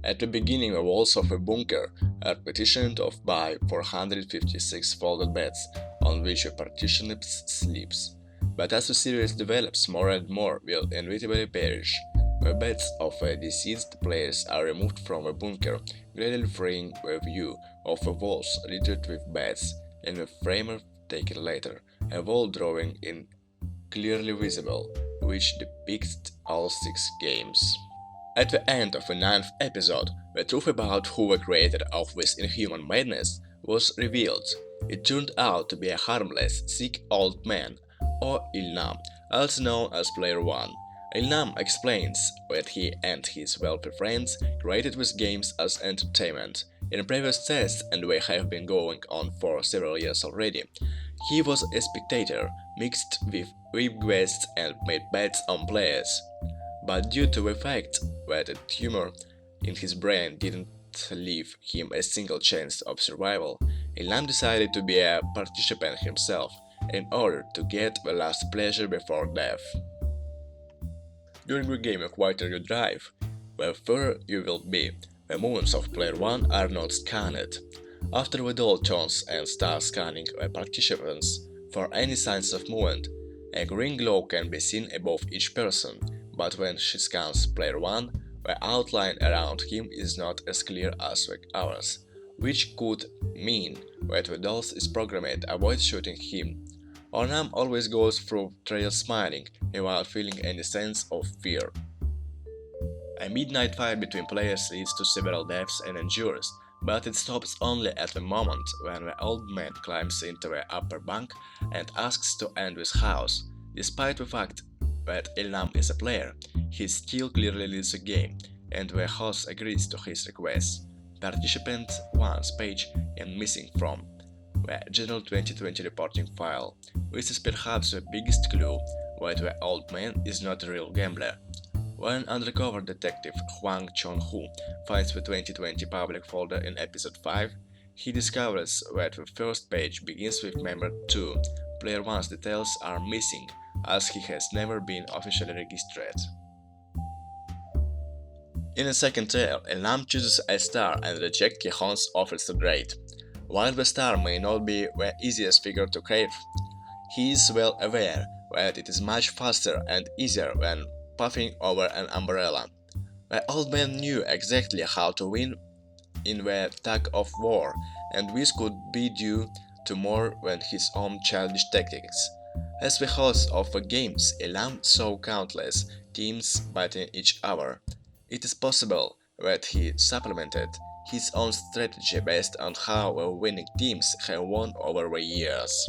At the beginning, the walls of a bunker are partitioned off by 456 folded beds on which a participant sleeps. But as the series develops, more and more will inevitably perish. The beds of deceased players are removed from a bunker, gradually freeing the view of the walls littered with beds, and the framer taken later, a wall drawing in clearly visible, which depicts all 6 games. At the end of the 9th episode, the truth about who the creator of this inhuman madness was revealed. It turned out to be a harmless, sick old man, or Ilnam, also known as Player 1. Ilnam explains that he and his wealthy friends created these games as entertainment. In previous tests, and they have been going on for several years already, he was a spectator, mixed with requests and made bets on players. But due to the fact that a tumor in his brain didn't leave him a single chance of survival, Ilham decided to be a participant himself in order to get the last pleasure before death. During the game Acquire Your Drive, the further you will be, the movements of player 1 are not scanned. After the doll turns and starts scanning the participants for any signs of movement, a green glow can be seen above each person, but when she scans player 1, the outline around him is not as clear as ours, which could mean that the doll is programmed to avoid shooting him. Ornam always goes through trails smiling, without feeling any sense of fear. A midnight fight between players leads to several deaths and injuries, but it stops only at the moment when the old man climbs into the upper bunk and asks to end his house. Despite the fact that Ilnam is a player, he still clearly leads the game, and the host agrees to his request. Participant 1's page and missing from the General 2020 reporting file. This is perhaps the biggest clue that the old man is not a real gambler. When undercover detective Huang Chong-hu finds the 2020 public folder in episode 5, he discovers that the first page begins with member 2. Player 1's details are missing, as he has never been officially registered. In the second tale, Elnam chooses a star and rejects Kihon's offers to grade. While the star may not be the easiest figure to crave, he is well aware that it is much faster and easier than puffing over an umbrella. The old man knew exactly how to win in the tug of war, and this could be due to more than his own childish tactics. As the host of the games, Elam saw countless teams battling each other. It is possible that he supplemented his own strategy based on how the winning teams have won over the years.